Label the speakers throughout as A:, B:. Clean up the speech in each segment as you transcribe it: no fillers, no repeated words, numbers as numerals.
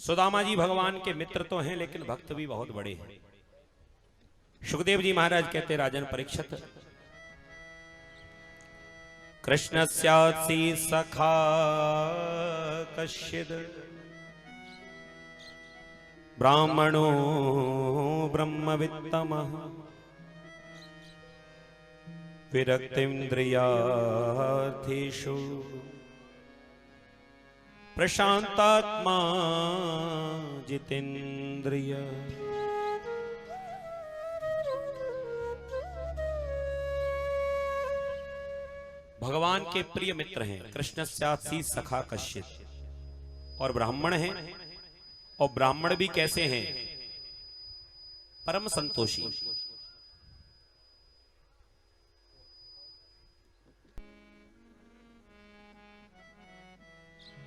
A: सुदामा जी भगवान के मित्र तो हैं लेकिन भक्त भी बहुत बड़े हैं। सुखदेव जी महाराज कहते राजन परीक्षित, कृष्णस्यासि सखा कश्चिद् ब्राह्मणो ब्रह्मवित्तमः विरक्तिन्द्रियार्थेषु प्रशांतात्मा जितेन्द्रिय। भगवान के प्रिय मित्र हैं कृष्णस्यासि सखा कश्चित्, और ब्राह्मण हैं, और ब्राह्मण भी कैसे हैं? परम संतोषी।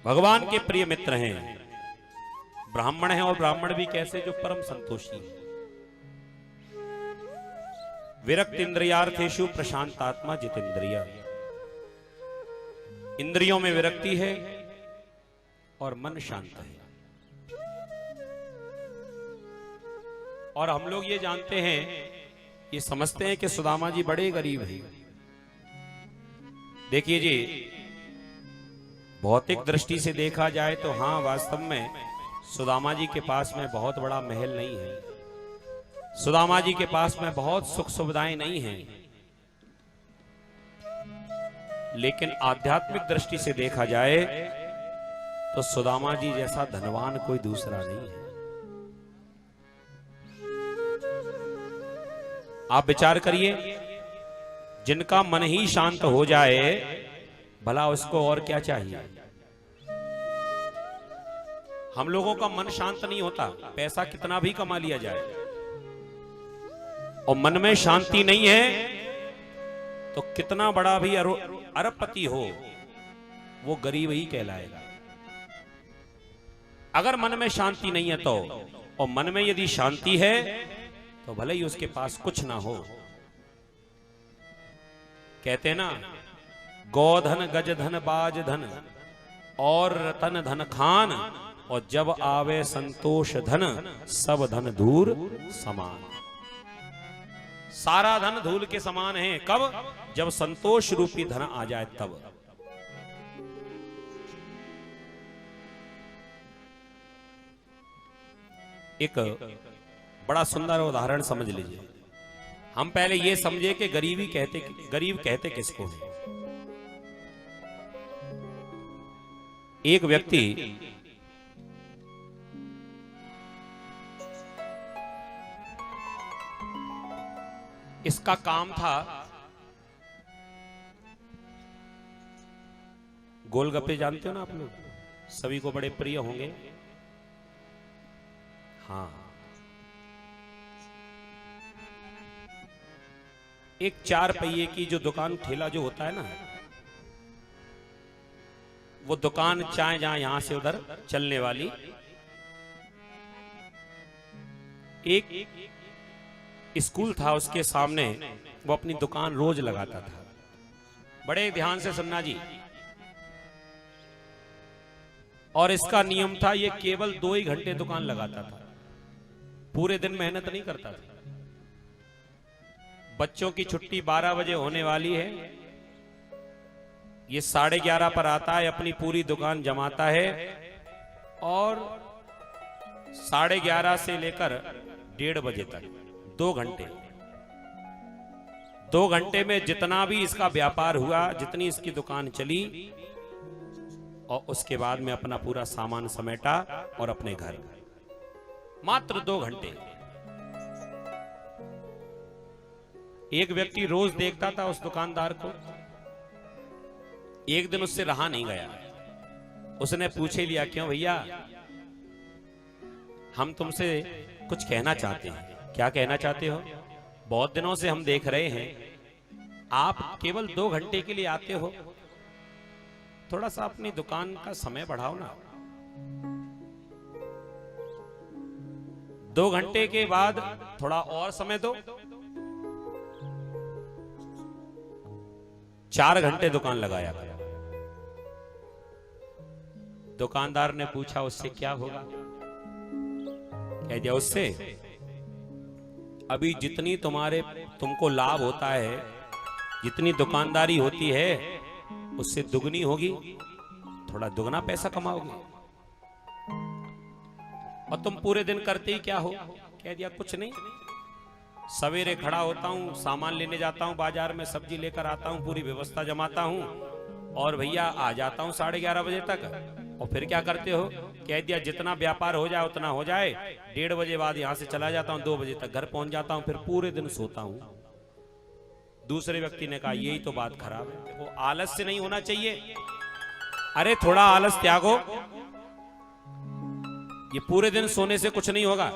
A: भगवान के प्रिय मित्र हैं, ब्राह्मण हैं, और ब्राह्मण भी कैसे? जो परम संतोषी। विरक्त इंद्रियार्थेषु प्रशांतात्मा जितेंद्रिय। इंद्रियों में विरक्ति है और मन शांत है। और हम लोग ये जानते हैं, ये समझते हैं कि सुदामा जी बड़े गरीब हैं। देखिए जी, भौतिक दृष्टि से देखा जाए तो हाँ, वास्तव में सुदामा जी के पास में बहुत बड़ा महल नहीं है, सुदामा जी के पास में बहुत सुख सुविधाएं नहीं हैं, लेकिन आध्यात्मिक दृष्टि से देखा जाए तो सुदामा जी जैसा धनवान कोई दूसरा नहीं है। आप विचार करिए, जिनका मन ही शांत हो जाए, भला उसको और क्या चाहिए? हम लोगों का मन शांत नहीं होता, पैसा कितना भी कमा लिया जाए, और मन में शांति नहीं है तो कितना बड़ा भी अरबपति हो, वो गरीब ही कहलाएगा। अगर मन में शांति नहीं है तो, और मन में यदि शांति है तो भले ही उसके पास कुछ ना हो। कहते हैं ना, गोधन गज धन बाज धन और रतन धन खान, और जब आवे संतोष धन सब धन धूल समान। सारा धन धूल के समान है, कब? जब संतोष रूपी धन आ जाए तब। एक बड़ा सुंदर उदाहरण समझ लीजिए। हम पहले ये समझे कि गरीब कहते किसको है। एक व्यक्ति इसका काम था, गोलगप्पे जानते हो ना आप लोग, सभी को बड़े प्रिय होंगे। हाँ, एक 4 पहिए की जो दुकान, ठेला जो होता है ना, वो दुकान चाहे जहां यहां से उधर चलने वाली, एक स्कूल था उसके सामने, वो अपनी दुकान रोज लगाता था। बड़े ध्यान से सुनना जी। और इसका नियम था, ये केवल 2 ही घंटे दुकान लगाता था, पूरे दिन मेहनत नहीं करता था। बच्चों की छुट्टी 12 बजे होने वाली है, ये 11:30 पर आता है, अपनी पूरी दुकान जमाता है, और 11:30 से लेकर 1:30 बजे तक 2 घंटे, 2 घंटे में जितना भी इसका व्यापार हुआ, जितनी इसकी दुकान चली, और उसके बाद में अपना पूरा सामान समेटा और अपने घर। मात्र 2 घंटे। एक व्यक्ति रोज देखता था उस दुकानदार को। एक दिन उससे रहा नहीं गया, उसने पूछे लिया, क्यों भैया, हम तुमसे कुछ कहना चाहते हैं। क्या कहना चाहते हो? बहुत दिनों से हम देख रहे हैं, आप केवल 2 घंटे के लिए आते हो, थोड़ा सा अपनी दुकान का समय बढ़ाओ ना। 2 घंटे के बाद थोड़ा और समय दो। 4 घंटे दुकान लगाया। दुकानदार ने पूछा, उससे क्या होगा? कह दिया उससे अभी जितनी तुमको लाभ होता है, जितनी दुकानदारी होती है, उससे दुगनी होगी, थोड़ा दुगना पैसा कमाओगे। और तुम पूरे दिन करते ही क्या हो? कह दिया कुछ नहीं, सवेरे खड़ा होता हूं, सामान लेने जाता हूं बाजार में, सब्जी लेकर आता हूं, पूरी व्यवस्था जमाता हूं और भैया आ जाता हूं 11:30 बजे तक। और फिर क्या करते हो? कह दिया जितना व्यापार हो जाए उतना हो जाए, 1:30 बजे बाद यहां से चला जाता हूं, 2 बजे तक घर पहुंच जाता हूं, फिर पूरे दिन सोता हूं। दूसरे व्यक्ति ने कहा यही तो बात खराब है, वो आलस्य नहीं होना चाहिए। अरे थोड़ा आलस त्यागो, ये पूरे दिन सोने से कुछ नहीं होगा।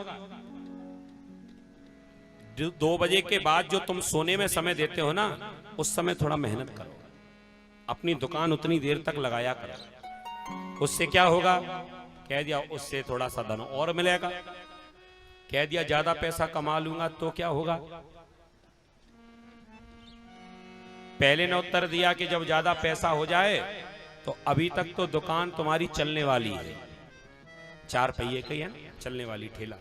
A: 2 बजे के बाद जो तुम सोने में समय देते हो ना, उस समय थोड़ा मेहनत करो, अपनी दुकान उतनी देर तक लगाया करो। उससे क्या होगा? कह दिया उससे थोड़ा सा धन और मिलेगा। कह दिया ज्यादा पैसा कमा लूंगा तो क्या होगा? पहले ने उत्तर दिया कि जब ज्यादा पैसा हो जाए तो अभी तक तो दुकान तुम्हारी चलने वाली है, 4 पहिए की है ना, चलने वाली ठेला।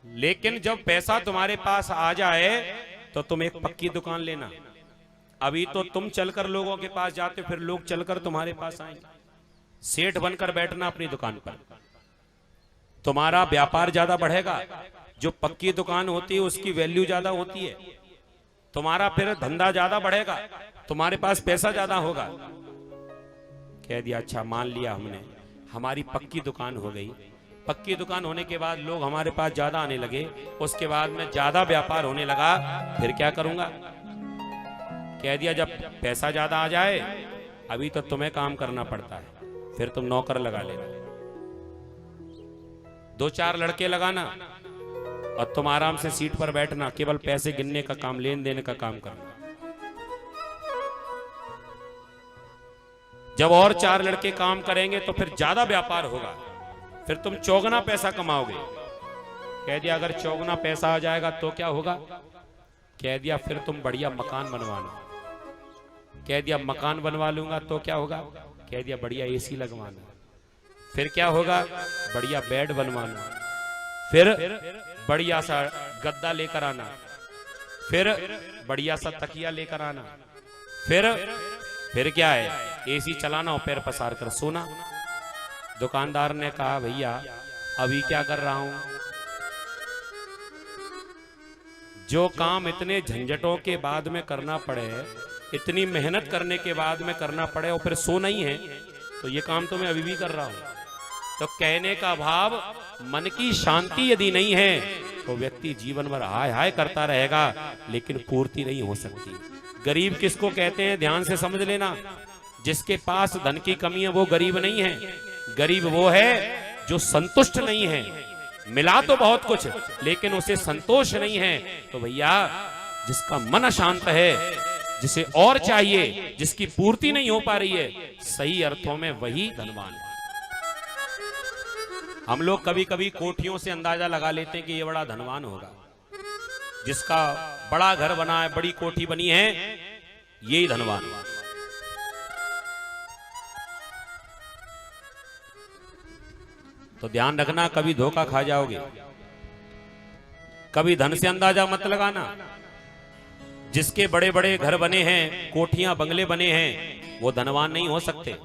A: लेकिन जब पैसा तुम्हारे पास आ जाए तो तुम एक पक्की दुकान लेना। अभी तो तुम चलकर लोगों के पास जाते, फिर लोग चलकर तुम्हारे पास आएंगे। सेठ बनकर बैठना अपनी दुकान पर, तुम्हारा व्यापार ज्यादा बढ़ेगा। जो पक्की दुकान होती है उसकी वैल्यू ज्यादा होती है, तुम्हारा फिर धंधा ज्यादा बढ़ेगा, तुम्हारे पास पैसा ज्यादा होगा। कह दिया अच्छा मान लिया हमने, हमारी पक्की दुकान हो गई। पक्की दुकान होने के बाद लोग हमारे पास ज्यादा आने लगे, उसके बाद में ज्यादा व्यापार होने लगा, फिर क्या करूंगा? कह दिया जब पैसा ज्यादा आ जाए, अभी तो तुम्हें काम करना पड़ता है, फिर तुम नौकर लगा लेना, 2-4 लड़के लगाना और तुम आराम से सीट पर बैठना, केवल पैसे गिनने का काम, लेन देने का काम करना। जब और 4 लड़के काम करेंगे तो फिर ज्यादा व्यापार होगा, फिर तुम चौगुना पैसा कमाओगे। कह दिया अगर चौगुना पैसा आ जाएगा तो क्या होगा? कह दिया फिर तुम बढ़िया मकान बनवाना। कह दिया मकान बनवा लूंगा तो क्या होगा? कह दिया बढ़िया एसी लगवाना। फिर क्या होगा? बढ़िया बेड बनवाना, फिर बढ़िया सा गद्दा लेकर आना, फिर बढ़िया सा तकिया लेकर आना, फिर क्या है? एसी चलाना और पैर पसार कर सोना। दुकानदार ने कहा भैया अभी क्या कर रहा हूं? जो काम इतने झंझटों के बाद में करना पड़े, इतनी मेहनत करने के बाद में करना पड़े और फिर सो नहीं है, तो ये काम तो मैं अभी भी कर रहा हूं। तो कहने का भाव, मन की शांति यदि नहीं है तो व्यक्ति जीवन भर हाय हाय करता रहेगा, लेकिन पूर्ति नहीं हो सकती। गरीब किसको कहते हैं ध्यान से समझ लेना। जिसके पास धन की कमी है वो गरीब नहीं है। गरीब वो है जो संतुष्ट नहीं है। मिला तो बहुत कुछ लेकिन उसे संतोष नहीं है। तो भैया जिसका मन अशांत है, जिसे और चाहिए, जिसकी पूर्ति नहीं हो पा रही है, सही अर्थों में वही धनवान है। हम लोग कभी कभी कोठियों से अंदाजा लगा लेते हैं कि ये बड़ा धनवान होगा, जिसका बड़ा घर बना है, बड़ी कोठी बनी है, यही धनवान है। तो ध्यान रखना, कभी धोखा खा जाओगे। कभी धन से अंदाजा मत लगाना। जिसके बड़े बड़े घर बने हैं, कोठियां बंगले बने हैं, वो धनवान नहीं हो सकते।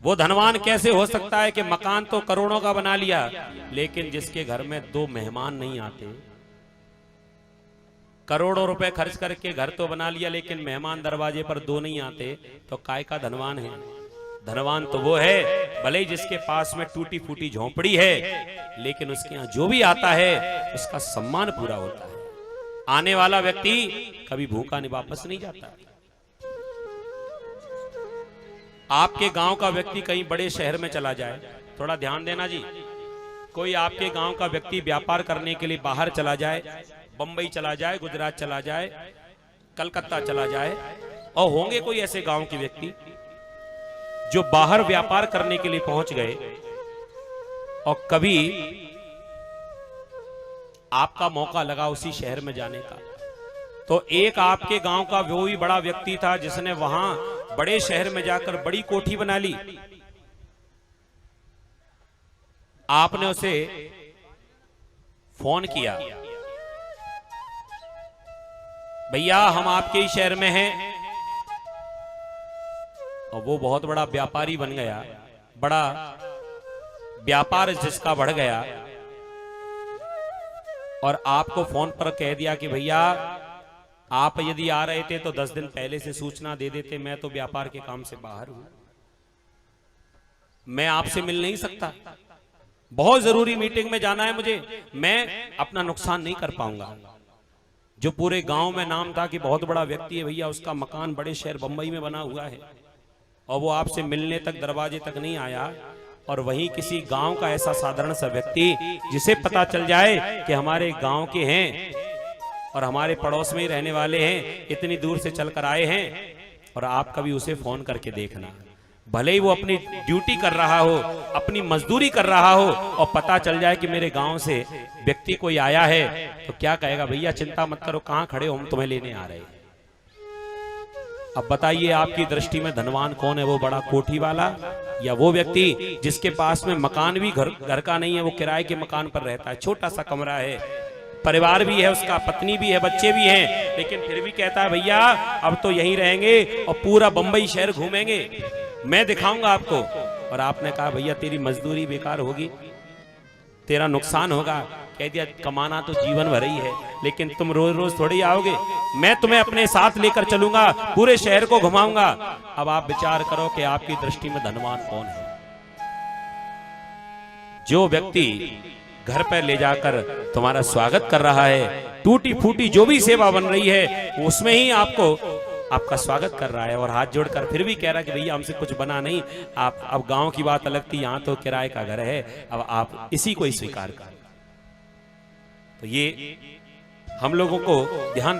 A: वो धनवान कैसे हो सकता है कि मकान तो करोड़ों का बना लिया, लेकिन जिसके घर में 2 मेहमान नहीं आते। करोड़ों रुपए खर्च करके घर तो बना लिया, लेकिन मेहमान दरवाजे पर 2 नहीं आते, तो काय का धनवान है? धनवान तो वो है भले ही जिसके पास में टूटी फूटी झोंपड़ी है, लेकिन उसके यहाँ जो भी आता है उसका सम्मान पूरा होता है। आने वाला व्यक्ति कभी भूखा नहीं वापस नहीं जाता। आपके गांव का व्यक्ति कहीं बड़े शहर में चला जाए, थोड़ा ध्यान देना जी, कोई आपके गांव का व्यक्ति व्यापार करने के लिए बाहर चला जाए, बंबई चला जाए, गुजरात चला जाए, कलकत्ता चला जाए, और होंगे कोई ऐसे गांव के व्यक्ति जो बाहर व्यापार करने के लिए पहुंच गए, और कभी आपका मौका लगा उसी शहर में जाने का, तो एक आपके गांव का वो भी बड़ा व्यक्ति था जिसने वहां बड़े शहर में जाकर बड़ी कोठी बना ली। आपने उसे फोन किया, भैया हम आपके ही शहर में हैं, और वो बहुत बड़ा व्यापारी बन गया, बड़ा व्यापार जिसका बढ़ गया, और आपको फोन पर कह दिया कि भैया आप यदि आ रहे थे तो 10 दिन पहले से सूचना दे देते, मैं तो व्यापार के काम से बाहर हूं, मैं आपसे मिल नहीं सकता, बहुत जरूरी मीटिंग में जाना है मुझे, मैं अपना नुकसान नहीं कर पाऊंगा। जो पूरे गांव में नाम था कि बहुत बड़ा व्यक्ति है भैया, उसका मकान बड़े शहर बंबई में बना हुआ है, और वो आपसे मिलने तक दरवाजे तक नहीं आया, और वहीं किसी गांव का ऐसा साधारण सा व्यक्ति जिसे पता चल जाए कि हमारे गांव के हैं और हमारे पड़ोस में ही रहने वाले हैं, इतनी दूर से चलकर आए हैं, और आप कभी उसे फोन करके देखना, भले ही वो अपनी ड्यूटी कर रहा हो, अपनी मजदूरी कर रहा हो, और पता चल जाए कि मेरे गांव से व्यक्ति कोई आया है, तो क्या कहेगा, भैया चिंता मत करो, कहां खड़े हो, हम तुम्हें लेने आ रहे हैं। अब बताइए आपकी दृष्टि में धनवान कौन है, वो बड़ा कोठी वाला या वो व्यक्ति जिसके पास में मकान भी घर का नहीं है, वो किराए के मकान पर रहता है, छोटा सा कमरा है, परिवार भी है उसका, पत्नी भी है, बच्चे भी हैं, लेकिन फिर भी कहता है भैया अब तो यहीं रहेंगे और पूरा बंबई शहर घूमेंगे, मैं दिखाऊंगा आपको। और आपने कहा भैया तेरी मजदूरी बेकार होगी, तेरा नुकसान होगा, कह दिया कमाना तो जीवन भर ही है, लेकिन तुम रोज रोज थोड़ी आओगे, मैं तुम्हें अपने साथ लेकर चलूंगा, पूरे शहर को घुमाऊंगा। अब आप विचार करो कि आपकी दृष्टि में धनवान कौन है। जो व्यक्ति घर पर ले जाकर तुम्हारा स्वागत कर रहा है, टूटी फूटी जो भी सेवा बन रही है उसमें ही आपका स्वागत कर रहा है, और हाथ जोड़कर फिर भी कह रहा है कि भैया हमसे कुछ बना नहीं, आप अब गांव की बात अलग थी, यहां तो किराए का घर है, अब आप इसी को ही स्वीकार करें। तो ये हम लोगों को ध्यान